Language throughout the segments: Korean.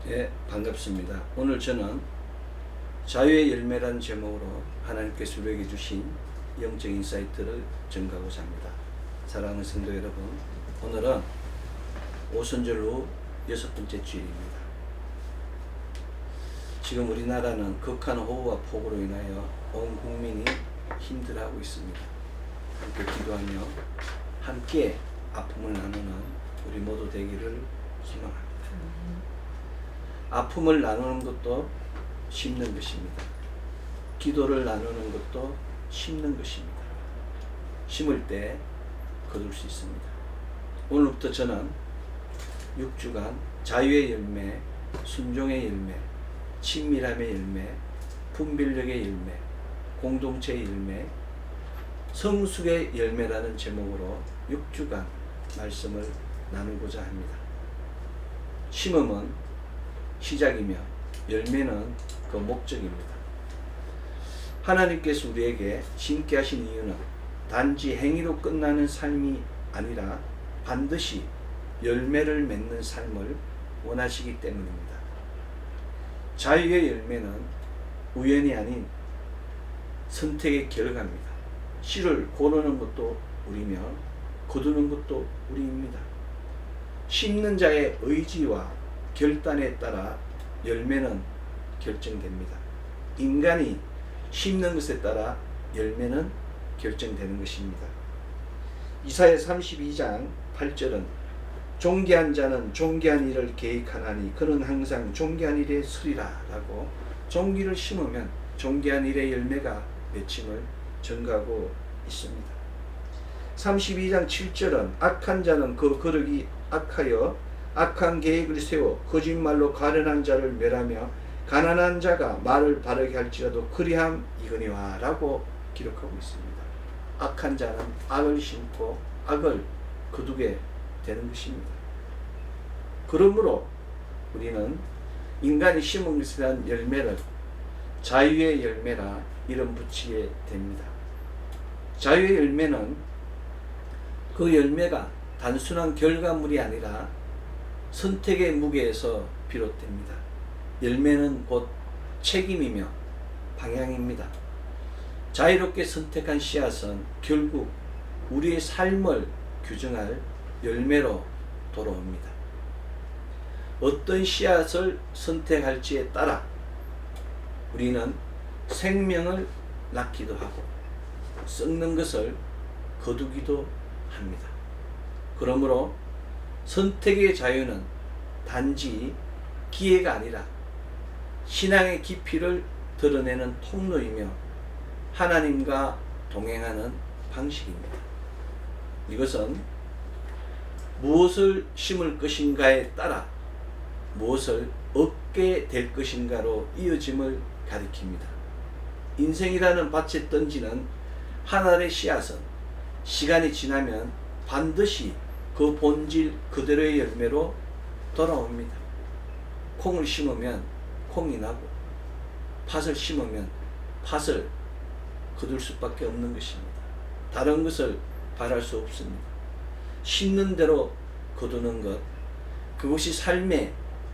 예, 반갑습니다. 오늘 저는 자유의 열매라는 제목으로 하나님께서 우리에게 주신 영적 인사이트를 전가하고자 합니다. 사랑하는 성도 여러분, 오늘은 오순절 후 6번째 주일입니다. 지금 우리나라는 극한 호우와 폭우로 인하여 온 국민이 힘들어하고 있습니다. 함께 기도하며 함께 아픔을 나누는 우리 모두 되기를 소망합니다. 아픔을 나누는 것도 심는 것입니다. 기도를 나누는 것도 심는 것입니다. 심을 때 거둘 수 있습니다. 오늘부터 저는 6주간 자유의 열매, 순종의 열매, 친밀함의 열매, 분별력의 열매, 공동체의 열매, 성숙의 열매라는 제목으로 6주간 말씀을 나누고자 합니다. 심음은 시작이며 열매는 그 목적입니다. 하나님께서 우리에게 심게 하신 이유는 단지 행위로 끝나는 삶이 아니라 반드시 열매를 맺는 삶을 원하시기 때문입니다. 자유의 열매는 우연이 아닌 선택의 결과입니다. 씨를 고르는 것도 우리며 거두는 것도 우리입니다. 심는 자의 의지와 결단에 따라 열매는 결정됩니다. 인간이 심는 것에 따라 열매는 결정되는 것입니다. 이사야 32장 8절은 존귀한 자는 존귀한 일을 계획하나니 그는 항상 존귀한 일에 서리라 라고 존귀를 심으면 존귀한 일의 열매가 맺힘을 전가하고 있습니다. 32장 7절은 악한 자는 그 거룩이 악하여 악한 계획을 세워 거짓말로 가련한 자를 멸하며 가난한 자가 말을 바르게 할지라도 그리함이거니와 라고 기록하고 있습니다. 악한 자는 악을 심고 악을 거두게 되는 것입니다. 그러므로 우리는 인간이 심은 것에 대한 열매를 자유의 열매라 이름 붙이게 됩니다. 자유의 열매는 그 열매가 단순한 결과물이 아니라 선택의 무게에서 비롯됩니다. 열매는 곧 책임이며 방향입니다. 자유롭게 선택한 씨앗은 결국 우리의 삶을 규정할 열매로 돌아옵니다. 어떤 씨앗을 선택할지에 따라 우리는 생명을 낳기도 하고 썩는 것을 거두기도 합니다. 그러므로 선택의 자유는 단지 기회가 아니라 신앙의 깊이를 드러내는 통로이며 하나님과 동행하는 방식입니다. 이것은 무엇을 심을 것인가에 따라 무엇을 얻게 될 것인가로 이어짐을 가리킵니다. 인생이라는 밭에 던지는 하나의 씨앗은 시간이 지나면 반드시 그 본질 그대로의 열매로 돌아옵니다. 콩을 심으면 콩이 나고 팥을 심으면 팥을 거둘 수밖에 없는 것입니다. 다른 것을 바랄 수 없습니다. 심는 대로 거두는 것, 그것이 삶의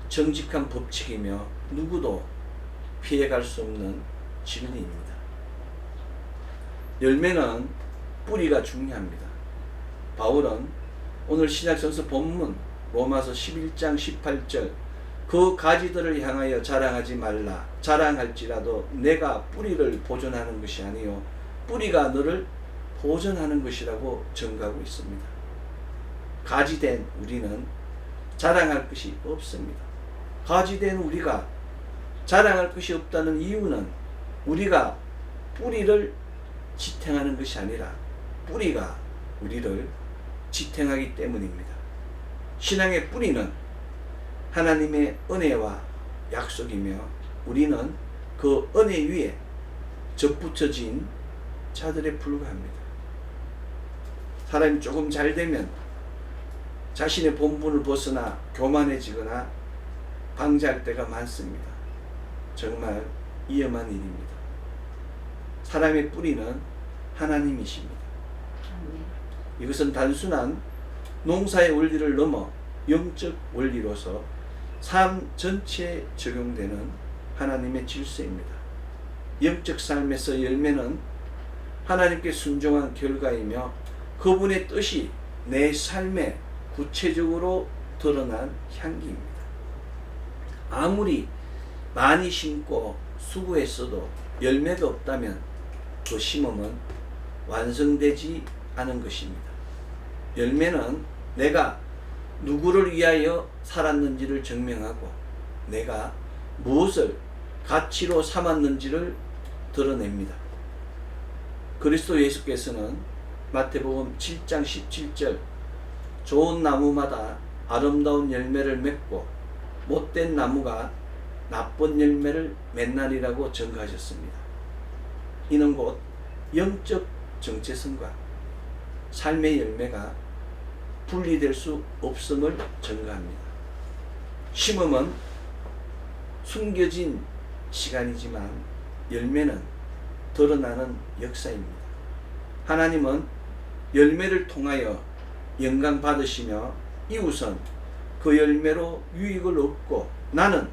정직한 법칙이며 누구도 피해갈 수 없는 진리입니다. 열매는 뿌리가 중요합니다. 바울은 오늘 신약성서 본문 로마서 11장 18절 그 가지들을 향하여 자랑하지 말라. 자랑할지라도 내가 뿌리를 보존하는 것이 아니요 뿌리가 너를 보존하는 것이라고 전가하고 있습니다. 가지된 우리는 자랑할 것이 없습니다. 가지된 우리가 자랑할 것이 없다는 이유는 우리가 뿌리를 지탱하는 것이 아니라 뿌리가 우리를 지탱하기 때문입니다. 신앙의 뿌리는 하나님의 은혜와 약속이며 우리는 그 은혜 위에 접붙여진 자들에 불과합니다. 사람이 조금 잘 되면 자신의 본분을 벗어나 교만해지거나 방자할 때가 많습니다. 정말 위험한 일입니다. 사람의 뿌리는 하나님이십니다. 이것은 단순한 농사의 원리를 넘어 영적 원리로서 삶 전체에 적용되는 하나님의 질서입니다. 영적 삶에서 열매는 하나님께 순종한 결과이며 그분의 뜻이 내 삶에 구체적으로 드러난 향기입니다. 아무리 많이 심고 수고했어도 열매가 없다면 그 심음은 완성되지 않은 것입니다. 열매는 내가 누구를 위하여 살았는지를 증명하고 내가 무엇을 가치로 삼았는지를 드러냅니다. 그리스도 예수께서는 마태복음 7장 17절 좋은 나무마다 아름다운 열매를 맺고 못된 나무가 나쁜 열매를 맺나니라고 증거하셨습니다. 이는 곧 영적 정체성과 삶의 열매가 분리될 수 없음을 증거합니다. 심음은 숨겨진 시간이지만 열매는 드러나는 역사입니다. 하나님은 열매를 통하여 영광 받으시며 이웃은 그 열매로 유익을 얻고 나는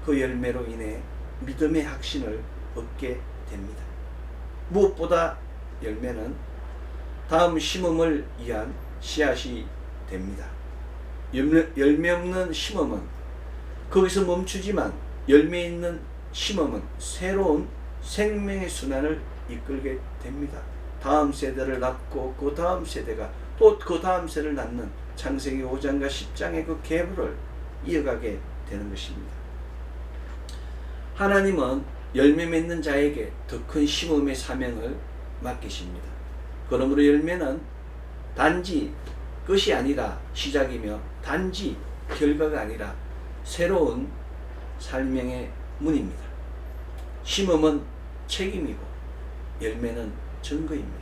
그 열매로 인해 믿음의 확신을 얻게 됩니다. 무엇보다 열매는 다음 심음을 위한 씨앗이 됩니다. 열매 없는 심음은 거기서 멈추지만 열매 있는 심음은 새로운 생명의 순환을 이끌게 됩니다. 다음 세대를 낳고 그 다음 세대가 또 그 다음 세대를 낳는 창세기 5장과 10장의 그 계보를 이어가게 되는 것입니다. 하나님은 열매 맺는 자에게 더 큰 심음의 사명을 맡기십니다. 그러므로 열매는 단지 끝이 아니라 시작이며 단지 결과가 아니라 새로운 삶의 문입니다. 심음은 책임이고 열매는 증거입니다.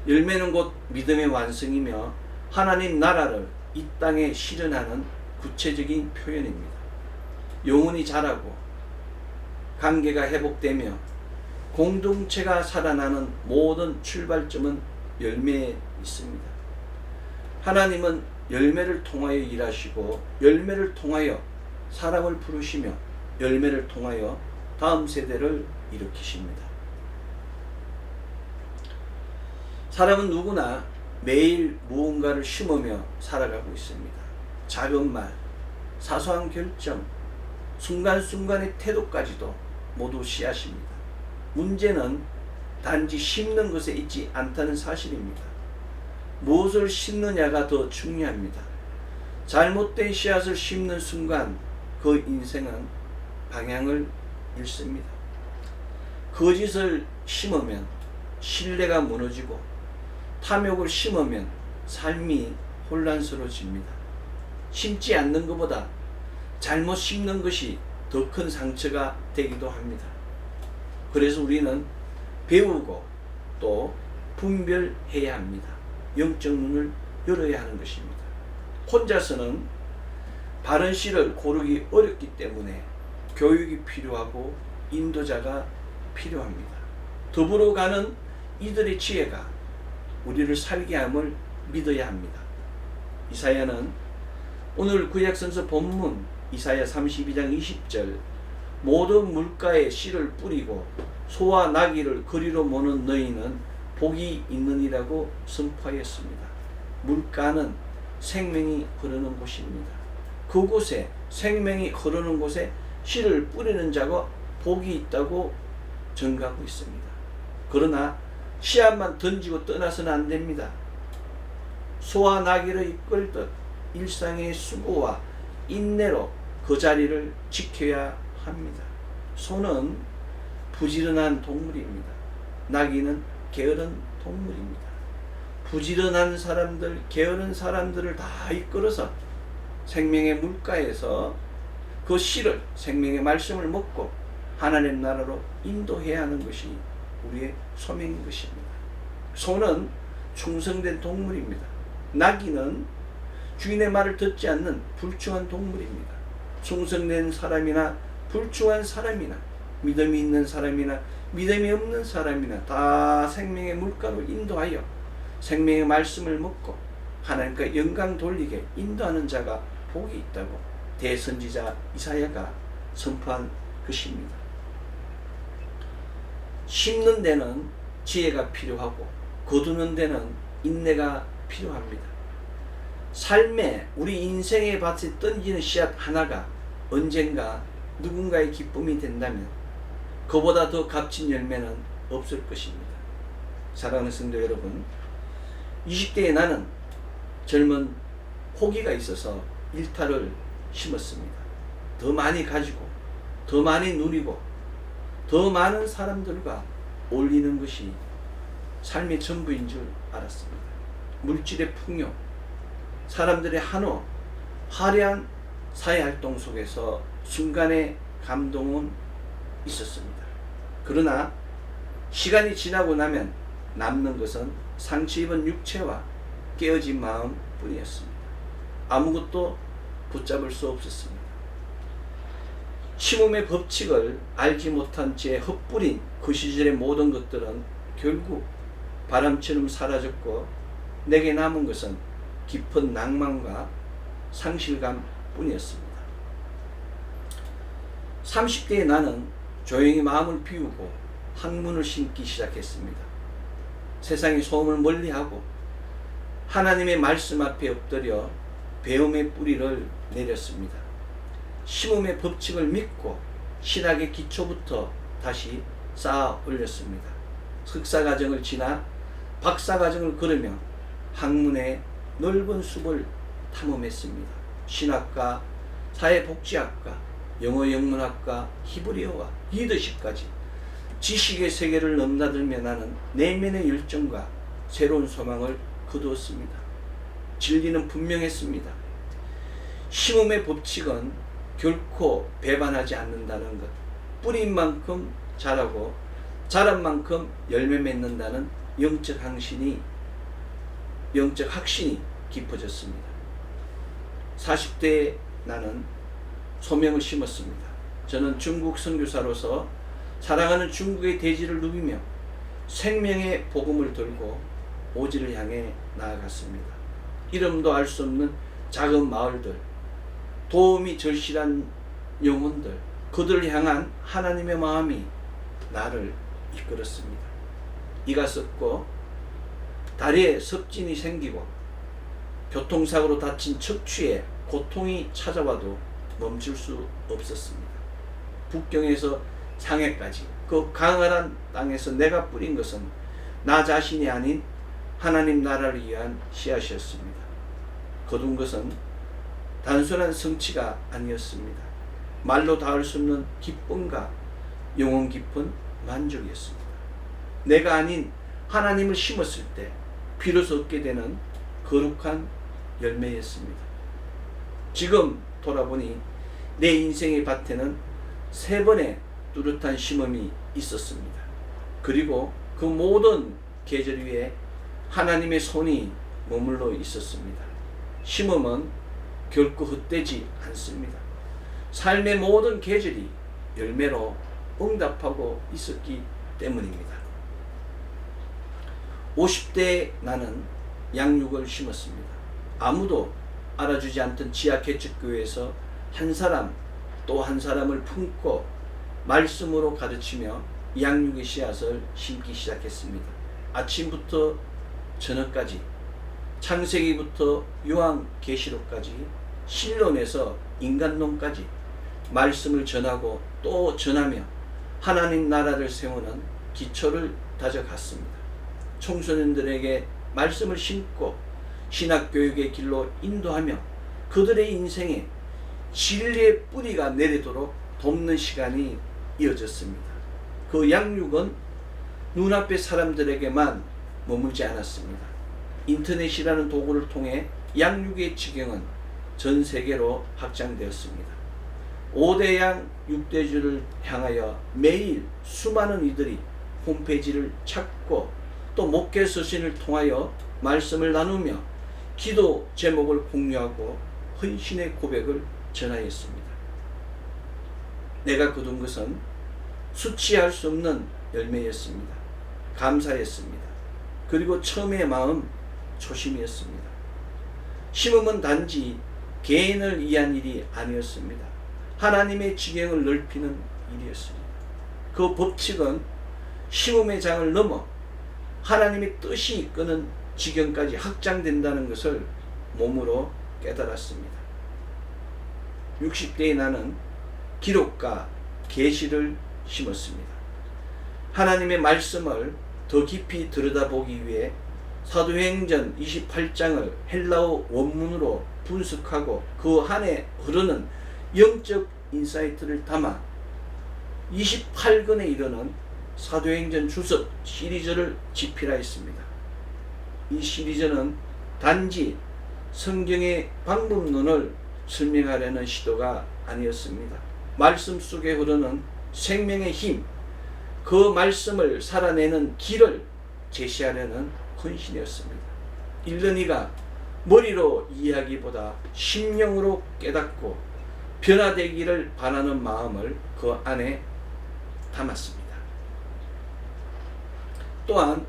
열매는 곧 믿음의 완성이며 하나님 나라를 이 땅에 실현하는 구체적인 표현입니다. 영혼이 자라고 관계가 회복되며 공동체가 살아나는 모든 출발점은 열매에 있습니다. 하나님은 열매를 통하여 일하시고 열매를 통하여 사람을 부르시며 열매를 통하여 다음 세대를 일으키십니다. 사람은 누구나 매일 무언가를 심으며 살아가고 있습니다. 작은 말, 사소한 결정, 순간순간의 태도까지도 모두 씨앗입니다. 문제는 단지 심는 것에 있지 않다는 사실입니다. 무엇을 심느냐가 더 중요합니다. 잘못된 씨앗을 심는 순간 그 인생은 방향을 잃습니다. 거짓을 심으면 신뢰가 무너지고 탐욕을 심으면 삶이 혼란스러워집니다. 심지 않는 것보다 잘못 심는 것이 더 큰 상처가 되기도 합니다. 그래서 우리는 배우고 또 분별해야 합니다. 영적 눈을 열어야 하는 것입니다. 혼자서는 바른 씨를 고르기 어렵기 때문에 교육이 필요하고 인도자가 필요합니다. 더불어 가는 이들의 지혜가 우리를 살게 함을 믿어야 합니다. 이사야는 오늘 구약성서 본문 이사야 32장 20절 모든 물가에 씨를 뿌리고 소와 나귀를 거리로 모는 너희는 복이 있느니라고 선포하였습니다. 물가는 생명이 흐르는 곳입니다. 그곳에 생명이 흐르는 곳에 씨를 뿌리는 자가 복이 있다고 증거하고 있습니다. 그러나 씨앗만 던지고 떠나서는 안 됩니다. 소와 나귀를 이끌듯 일상의 수고와 인내로 그 자리를 지켜야 합니다. 소는 부지런한 동물입니다. 나귀는 게으른 동물입니다. 부지런한 사람들, 게으른 사람들을 다 이끌어서 생명의 물가에서 그 씨를, 생명의 말씀을 먹고 하나님 나라로 인도해야 하는 것이 우리의 소명인 것입니다. 소는 충성된 동물입니다. 나귀는 주인의 말을 듣지 않는 불충한 동물입니다. 충성된 사람이나 불충한 사람이나 믿음이 있는 사람이나 믿음이 없는 사람이나 다 생명의 물가로 인도하여 생명의 말씀을 먹고 하나님께 영광 돌리게 인도하는 자가 복이 있다고 대선지자 이사야가 선포한 것입니다. 심는 데는 지혜가 필요하고 거두는 데는 인내가 필요합니다. 삶에 우리 인생의 밭에 던지는 씨앗 하나가 언젠가 누군가의 기쁨이 된다면 그보다 더 값진 열매는 없을 것입니다. 사랑하는 성도 여러분, 20대의 나는 젊은 호기가 있어서 일탈을 심었습니다. 더 많이 가지고 더 많이 누리고 더 많은 사람들과 어울리는 것이 삶의 전부인 줄 알았습니다. 물질의 풍요, 사람들의 한호, 화려한 사회활동 속에서 순간의 감동은 있었습니다. 그러나 시간이 지나고 나면 남는 것은 상처 입은 육체와 깨어진 마음 뿐이었습니다. 아무것도 붙잡을 수 없었습니다. 심음의 법칙을 알지 못한 채 헛뿌린 그 시절의 모든 것들은 결국 바람처럼 사라졌고 내게 남은 것은 깊은 낭만과 상실감 뿐이었습니다. 30대의 나는 조용히 마음을 비우고 학문을 심기 시작했습니다. 세상의 소음을 멀리하고 하나님의 말씀 앞에 엎드려 배움의 뿌리를 내렸습니다. 심음의 법칙을 믿고 신학의 기초부터 다시 쌓아 올렸습니다. 석사과정을 지나 박사과정을 걸으며 학문의 넓은 숲을 탐험했습니다. 신학과, 사회복지학과, 영어영문학과, 히브리어와 리더십까지 지식의 세계를 넘나들며 나는 내면의 열정과 새로운 소망을 거두었습니다. 진리는 분명했습니다. 심음의 법칙은 결코 배반하지 않는다는 것, 뿌린 만큼 자라고 자란 만큼 열매 맺는다는 영적 확신이 깊어졌습니다. 40대에 나는 소명을 심었습니다. 저는 중국 선교사로서 사랑하는 중국의 대지를 누비며 생명의 복음을 들고 오지를 향해 나아갔습니다. 이름도 알 수 없는 작은 마을들, 도움이 절실한 영혼들, 그들을 향한 하나님의 마음이 나를 이끌었습니다. 이가 썩고 다리에 섭진이 생기고 교통사고로 다친 척추에 고통이 찾아와도 멈출 수 없었습니다. 북경에서 상해까지 그 강렬한 땅에서 내가 뿌린 것은 나 자신이 아닌 하나님 나라를 위한 씨앗이었습니다. 거둔 것은 단순한 성취가 아니었습니다. 말로 닿을 수 없는 기쁨과 영혼 깊은 만족이었습니다. 내가 아닌 하나님을 심었을 때 비로소 얻게 되는 거룩한 열매였습니다. 지금 돌아보니 내 인생의 밭에는 3번의 뚜렷한 심음이 있었습니다. 그리고 그 모든 계절 위에 하나님의 손이 머물러 있었습니다. 심음은 결코 헛되지 않습니다. 삶의 모든 계절이 열매로 응답하고 있었기 때문입니다. 50대에 나는 양육을 심었습니다. 아무도 알아주지 않던 지하 개척교회에서 한 사람 또 한 사람을 품고 말씀으로 가르치며 양육의 씨앗을 심기 시작했습니다. 아침부터 저녁까지, 창세기부터 요한계시록까지, 신론에서 인간론까지 말씀을 전하고 또 전하며 하나님 나라를 세우는 기초를 다져갔습니다. 청소년들에게 말씀을 심고 신학교육의 길로 인도하며 그들의 인생에 진리의 뿌리가 내리도록 돕는 시간이 이어졌습니다. 그 양육은 눈앞의 사람들에게만 머물지 않았습니다. 인터넷이라는 도구를 통해 양육의 지경은 전 세계로 확장되었습니다. 5대양 6대주를 향하여 매일 수많은 이들이 홈페이지를 찾고 또 목회 서신을 통하여 말씀을 나누며 기도 제목을 공유하고 헌신의 고백을 전하였습니다. 내가 거둔 것은 수치할 수 없는 열매였습니다. 감사였습니다. 그리고 처음의 마음 초심이었습니다. 심음은 단지 개인을 위한 일이 아니었습니다. 하나님의 지경을 넓히는 일이었습니다. 그 법칙은 심음의 장을 넘어 하나님의 뜻이 이끄는 지경까지 확장된다는 것을 몸으로 깨달았습니다. 60대의 나는 기록과 계시를 심었습니다. 하나님의 말씀을 더 깊이 들여다보기 위해 사도행전 28장을 헬라어 원문으로 분석하고 그 안에 흐르는 영적 인사이트를 담아 28권에 이르는 사도행전 주석 시리즈를 집필하였습니다. 이 시리즈는 단지 성경의 방법론을 설명하려는 시도가 아니었습니다. 말씀 속에 흐르는 생명의 힘, 그 말씀을 살아내는 길을 제시하려는 헌신이었습니다. 읽는 이가 머리로 이해하기보다 심령으로 깨닫고 변화되기를 바라는 마음을 그 안에 담았습니다. 또한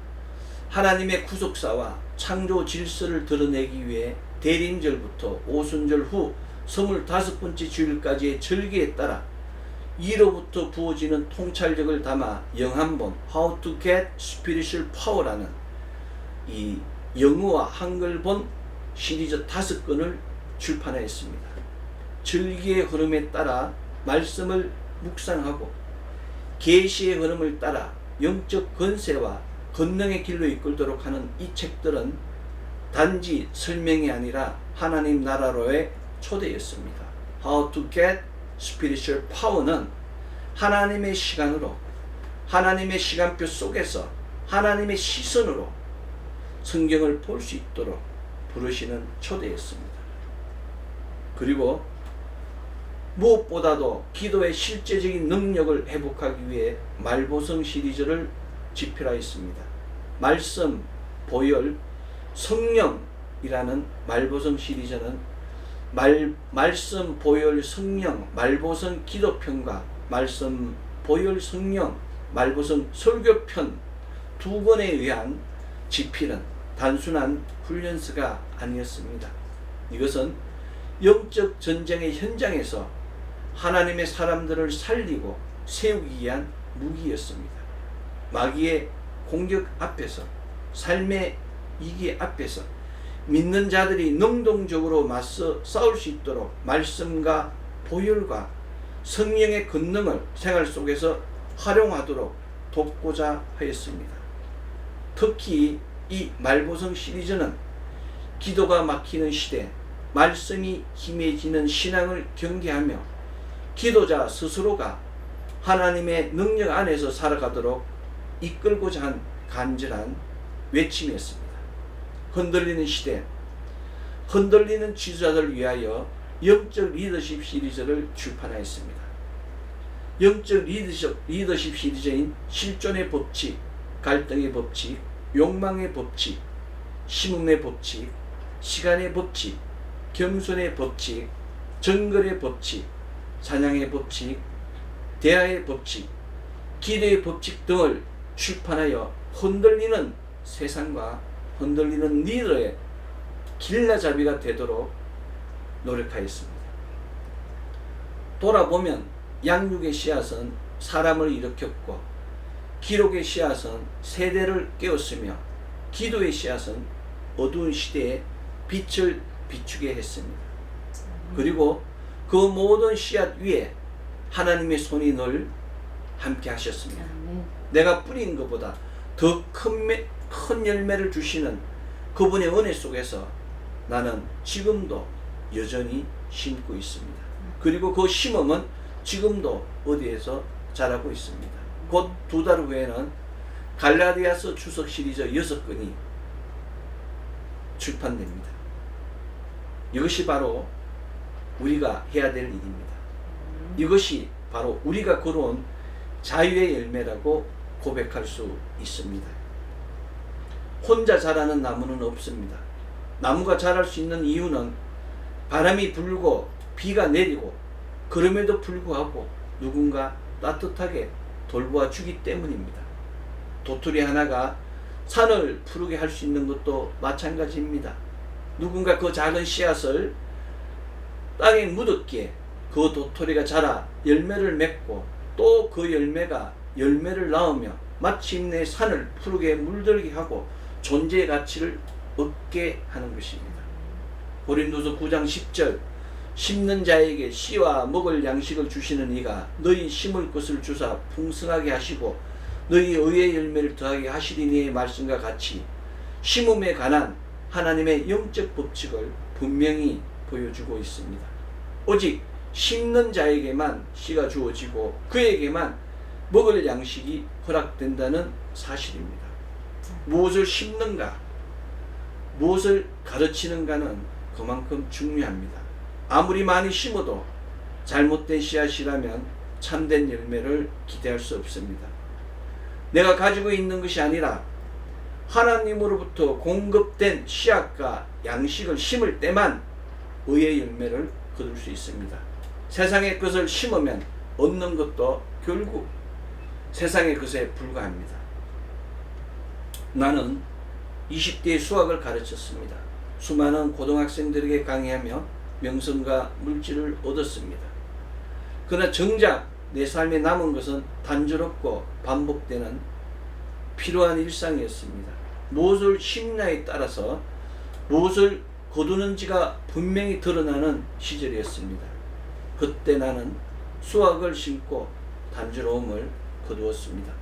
하나님의 구속사와 창조 질서를 드러내기 위해 대림절부터 오순절 후 25번째 주일까지의 절기에 따라 이로부터 부어지는 통찰력을 담아 영한본 How to get Spiritual Power라는 이 영어와 한글본 시리즈 5권을 출판하였습니다. 절기의 흐름에 따라 말씀을 묵상하고 계시의 흐름을 따라 영적 건세와 권능의 길로 이끌도록 하는 이 책들은 단지 설명이 아니라 하나님 나라로의 초대였습니다. How to get Spiritual Power는 하나님의 시간으로, 하나님의 시간표 속에서 하나님의 시선으로 성경을 볼 수 있도록 부르시는 초대였습니다. 그리고 무엇보다도 기도의 실제적인 능력을 회복하기 위해 말보성 시리즈를 집필하였습니다. 말씀, 보혈, 성령이라는 말보성 시리즈는 말씀, 보혈, 성령, 말보성 기도편과 말씀, 보혈, 성령, 말보성 설교편 2권에 의한 집필은 단순한 훈련서가 아니었습니다. 이것은 영적 전쟁의 현장에서 하나님의 사람들을 살리고 세우기 위한 무기였습니다. 마귀의 공격 앞에서, 삶의 위기 앞에서 믿는 자들이 능동적으로 맞서 싸울 수 있도록 말씀과 보혈과 성령의 권능을 생활 속에서 활용하도록 돕고자 하였습니다. 특히 이 말보성 시리즈는 기도가 막히는 시대, 말씀이 힘해지는 신앙을 경계하며 기도자 스스로가 하나님의 능력 안에서 살아가도록 이끌고자 한 간절한 외침이었습니다. 흔들리는 시대, 흔들리는 지도자들을 위하여 영적 리더십 시리즈를 출판하였습니다. 영적 리더십 시리즈인 실존의 법칙, 갈등의 법칙, 욕망의 법칙, 심음의 법칙, 시간의 법칙, 겸손의 법칙, 정글의 법칙, 사냥의 법칙, 대화의 법칙, 기도의 법칙 등을 출판하여 흔들리는 세상과 흔들리는 리더의 길라잡이가 되도록 노력하였습니다. 돌아보면 양육의 씨앗은 사람을 일으켰고 기록의 씨앗은 세대를 깨웠으며 기도의 씨앗은 어두운 시대에 빛을 비추게 했습니다. 그리고 그 모든 씨앗 위에 하나님의 손이 늘 함께 하셨습니다. 내가 뿌린 것보다 더 큰 열매를 주시는 그분의 은혜 속에서 나는 지금도 여전히 심고 있습니다. 그리고 그 심음은 지금도 어디에서 자라고 있습니다. 곧 2달 후에는 갈라디아서 주석 시리즈 6권이 출판됩니다. 이것이 바로 우리가 해야 될 일입니다. 이것이 바로 우리가 걸어온 자유의 열매라고 고백할 수 있습니다. 혼자 자라는 나무는 없습니다. 나무가 자랄 수 있는 이유는 바람이 불고 비가 내리고 그럼에도 불구하고 누군가 따뜻하게 돌보아 주기 때문입니다. 도토리 하나가 산을 푸르게 할 수 있는 것도 마찬가지입니다. 누군가 그 작은 씨앗을 땅에 묻었기에 그 도토리가 자라 열매를 맺고 또 그 열매가 열매를 낳으며 마침내 산을 푸르게 물들게 하고 존재의 가치를 얻게 하는 것입니다. 고린도서 9장 10절 심는 자에게 씨와 먹을 양식을 주시는 이가 너희 심을 것을 주사 풍성하게 하시고 너희 의의 열매를 더하게 하시리니의 말씀과 같이 심음에 관한 하나님의 영적 법칙을 분명히 보여주고 있습니다. 오직 심는 자에게만 씨가 주어지고 그에게만 먹을 양식이 허락된다는 사실입니다. 무엇을 심는가, 무엇을 가르치는가는 그만큼 중요합니다. 아무리 많이 심어도 잘못된 씨앗이라면 참된 열매를 기대할 수 없습니다. 내가 가지고 있는 것이 아니라 하나님으로부터 공급된 씨앗과 양식을 심을 때만 의의 열매를 거둘 수 있습니다. 세상의 것을 심으면 얻는 것도 결국 세상의 것에 불과합니다. 나는 20대의 수학을 가르쳤습니다. 수많은 고등학생들에게 강의하며 명성과 물질을 얻었습니다. 그러나 정작 내 삶에 남은 것은 단조롭고 반복되는 필요한 일상이었습니다. 무엇을 심냐에 따라서 무엇을 거두는지가 분명히 드러나는 시절이었습니다. 그때 나는 수확을 심고 단조로움을 거두었습니다.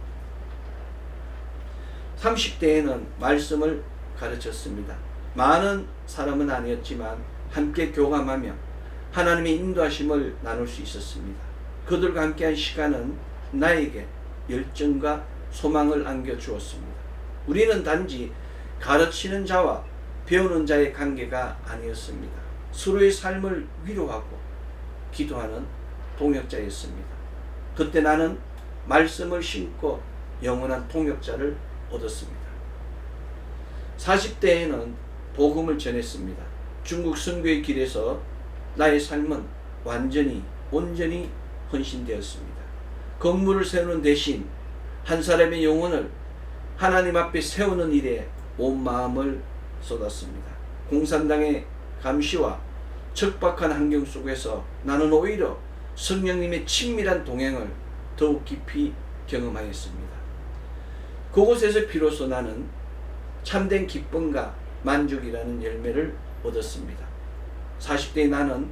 30대에는 말씀을 가르쳤습니다. 많은 사람은 아니었지만 함께 교감하며 하나님의 인도하심을 나눌 수 있었습니다. 그들과 함께한 시간은 나에게 열정과 소망을 안겨주었습니다. 우리는 단지 가르치는 자와 배우는 자의 관계가 아니었습니다. 서로의 삶을 위로하고 기도하는 동역자였습니다. 그때 나는 말씀을 심고 영원한 동역자를 얻었습니다. 40대에는 복음을 전했습니다. 중국 선교의 길에서 나의 삶은 온전히 헌신되었습니다. 건물을 세우는 대신 한 사람의 영혼을 하나님 앞에 세우는 일에 온 마음을 쏟았습니다. 공산당의 감시와 척박한 환경 속에서 나는 오히려 성령님의 친밀한 동행을 더욱 깊이 경험하였습니다. 그곳에서 비로소 나는 참된 기쁨과 만족이라는 열매를 얻었습니다. 40대의 나는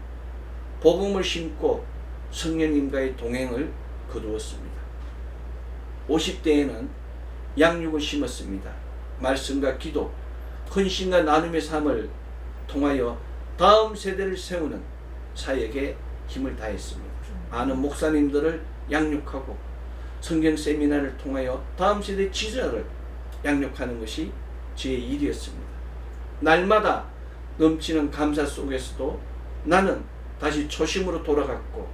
복음을 심고 성령님과의 동행을 거두었습니다. 50대에는 양육을 심었습니다. 말씀과 기도, 헌신과 나눔의 삶을 통하여 다음 세대를 세우는 사역에 힘을 다했습니다. 아는 목사님들을 양육하고 성경 세미나를 통하여 다음 세대 지도자를 양육하는 것이 제 일이었습니다. 날마다 넘치는 감사 속에서도 나는 다시 초심으로 돌아갔고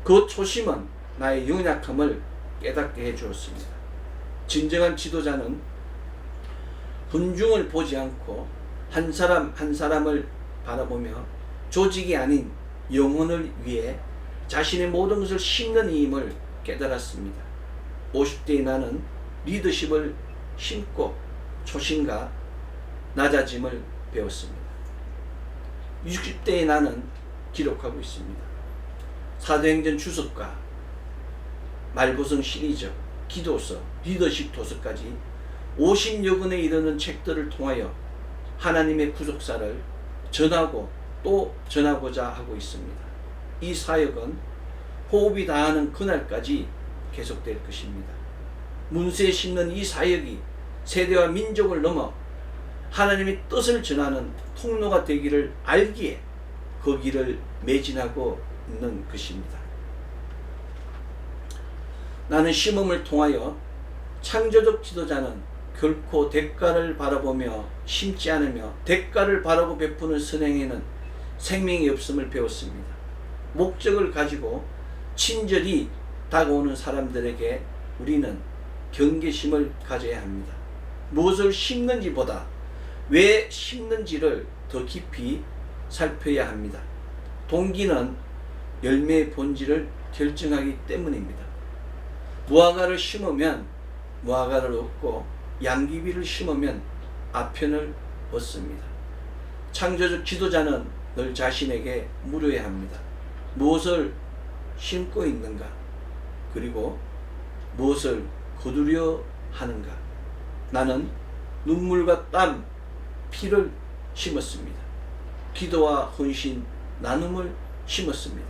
그 초심은 나의 연약함을 깨닫게 해주었습니다. 진정한 지도자는 분중을 보지 않고 한 사람 한 사람을 바라보며 조직이 아닌 영혼을 위해 자신의 모든 것을 심는 힘을 깨달았습니다. 50대의 나는 리더십을 심고 초심과 낮아짐을 배웠습니다. 60대의 나는 기록하고 있습니다. 사도행전 주석과 말고성 시리즈, 기도서, 리더십 도서까지 50여 권에 이르는 책들을 통하여 하나님의 구속사를 전하고 또 전하고자 하고 있습니다. 이 사역은 호흡이 다하는 그날까지 계속될 것입니다. 문세에 심는 이 사역이 세대와 민족을 넘어 하나님의 뜻을 전하는 통로가 되기를 알기에 그 길을 매진하고 있는 것입니다. 나는 심음을 통하여 창조적 지도자는 결코 대가를 바라보며 심지 않으며 대가를 바라고 베푸는 선행에는 생명이 없음을 배웠습니다. 목적을 가지고 친절히 다가오는 사람들에게 우리는 경계심을 가져야 합니다. 무엇을 심는지보다 왜 심는지를 더 깊이 살펴야 합니다. 동기는 열매의 본질을 결정하기 때문입니다. 무화과를 심으면 무화과를 얻고 양귀비를 심으면 아편을 얻습니다. 창조적 지도자는 늘 자신에게 물어야 합니다. 무엇을 심고 있는가? 그리고 무엇을 거두려 하는가? 나는 눈물과 땀, 피를 심었습니다. 기도와 헌신, 나눔을 심었습니다.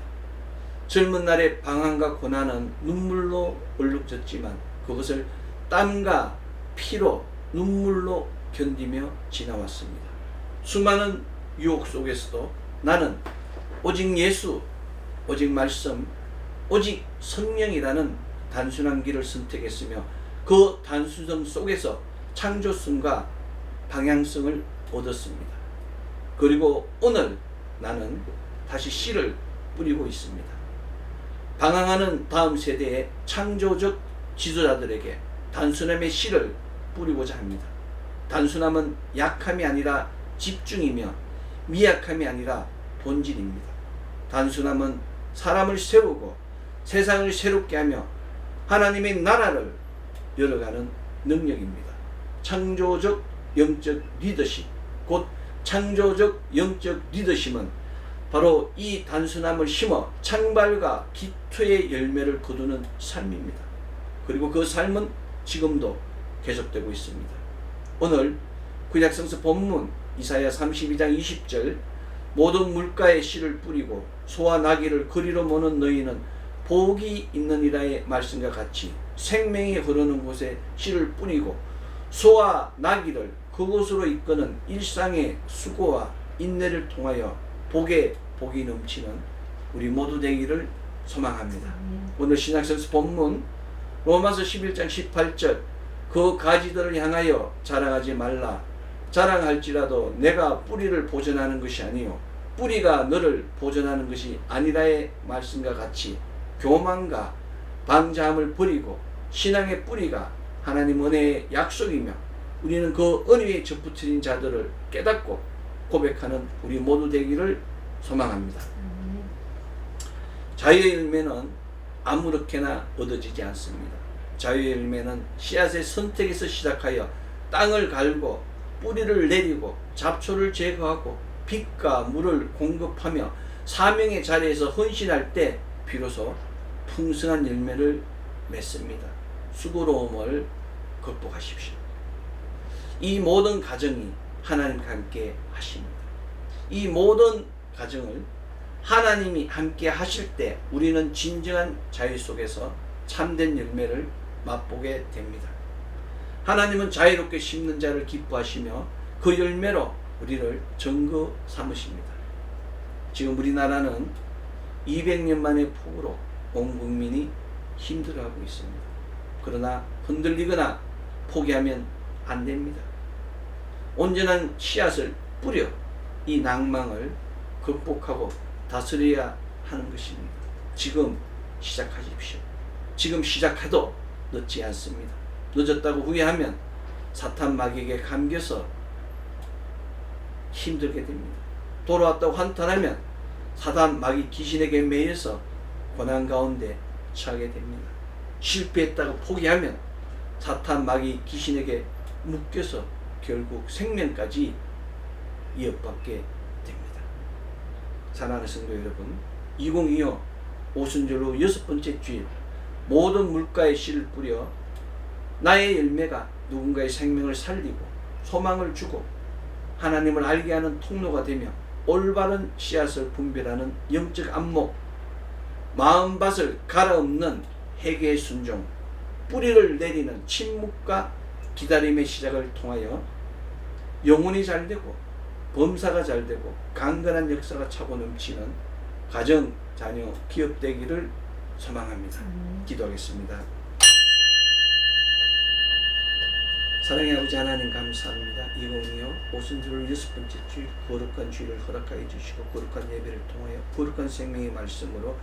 젊은 날의 방황과 고난은 눈물로 얼룩졌지만 그것을 땀과 피로 눈물로 견디며 지나왔습니다. 수많은 유혹 속에서도 나는 오직 예수, 오직 말씀, 오직 성령이라는 단순한 길을 선택했으며 그 단순성 속에서 창조성과 방향성을 얻었습니다. 그리고 오늘 나는 다시 씨를 뿌리고 있습니다. 방황하는 다음 세대의 창조적 지도자들에게 단순함의 씨를 뿌리고자 합니다. 단순함은 약함이 아니라 집중이며 미약함이 아니라 본질입니다. 단순함은 사람을 세우고 세상을 새롭게 하며 하나님의 나라를 열어가는 능력입니다. 창조적 영적 리더십, 곧 창조적 영적 리더십은 바로 이 단순함을 심어 창발과 기토의 열매를 거두는 삶입니다. 그리고 그 삶은 지금도 계속되고 있습니다. 오늘 구약성서 본문 이사야 32장 20절 모든 물가에 씨를 뿌리고 소와 나귀를 거리로 모는 너희는 복이 있느니라의 말씀과 같이 생명이 흐르는 곳에 씨를 뿌리고 소와 나귀를 그곳으로 이끄는 일상의 수고와 인내를 통하여 복에 복이 넘치는 우리 모두 되기를 소망합니다. 오늘 신약성서 본문 로마서 11장 18절 그 가지들을 향하여 자랑하지 말라. 자랑할지라도 내가 뿌리를 보존하는 것이 아니요 뿌리가 너를 보존하는 것이 아니라의 말씀과 같이 교만과 방자함을 버리고 신앙의 뿌리가 하나님 은혜의 약속이며 우리는 그 은혜에 접붙인 자들을 깨닫고 고백하는 우리 모두 되기를 소망합니다. 자유의 열매는 아무렇게나 얻어지지 않습니다. 자유의 열매는 씨앗의 선택에서 시작하여 땅을 갈고 뿌리를 내리고 잡초를 제거하고 빛과 물을 공급하며 사명의 자리에서 헌신할 때 비로소 풍성한 열매를 맺습니다. 수고로움을 극복하십시오. 이 모든 가정이 하나님과 함께 하십니다. 이 모든 가정을 하나님이 함께 하실 때 우리는 진정한 자유 속에서 참된 열매를 맛보게 됩니다. 하나님은 자유롭게 심는 자를 기뻐하시며 그 열매로 우리를 증거 삼으십니다. 지금 우리나라는 200년 만의 폭우로 온 국민이 힘들어하고 있습니다. 그러나 흔들리거나 포기하면 안 됩니다. 온전한 씨앗을 뿌려 이 낭망을 극복하고 다스려야 하는 것입니다. 지금 시작하십시오. 지금 시작해도 늦지 않습니다. 늦었다고 후회하면 사탄 마귀에게 감겨서 힘들게 됩니다. 돌아왔다고 한탄하면 사탄 마귀 귀신에게 매여서 고난 가운데 처하게 됩니다. 실패했다고 포기하면 사탄 마귀 귀신에게 묶여서 결국 생명까지 위협받게 됩니다. 사랑하는 성도 여러분, 2025 오순절 후 6번째 주일 모든 물가에 씨를 뿌려 나의 열매가 누군가의 생명을 살리고 소망을 주고 하나님을 알게 하는 통로가 되며 올바른 씨앗을 분별하는 영적 안목, 마음밭을 갈아엎는 회개의 순종, 뿌리를 내리는 침묵과 기다림의 시작을 통하여 영혼이 잘되고 범사가 잘되고 강건한 역사가 차고 넘치는 가정, 자녀, 기업 되기를 소망합니다. 기도하겠습니다. 사랑의 아버지 하나님 감사합니다. 2025 오순절 6번째 주일 거룩한 주일을 허락하여 주시고 거룩한 예배를 통하여 거룩한 생명의 말씀으로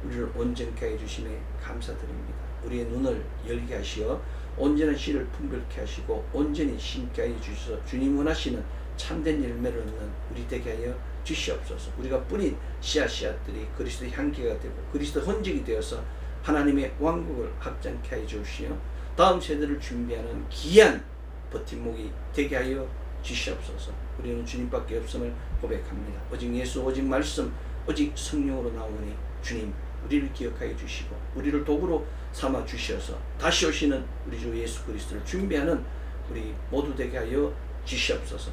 우리를 온전케 하여 주심에 감사드립니다. 우리의 눈을 열게 하시어 온전한 씨를 분별케 하시고 온전히 심게 하여 주셔서 주님 원하시는 참된 열매를 얻는 우리 되게 하여 주시옵소서. 우리가 뿌린 씨앗들이 그리스도의 향기가 되고 그리스도 흔적이 되어서 하나님의 왕국을 확장케 하여 주시며 다음 세대를 준비하는 귀한 버팀목이 되게 하여 주시옵소서. 우리는 주님밖에 없음을 고백합니다. 오직 예수, 오직 말씀, 오직 성령으로 나오니 주님 우리를 기억하여 주시고 우리를 도구로 삼아 주셔서 다시 오시는 우리 주 예수 그리스도를 준비하는 우리 모두 되게 하여 주시옵소서.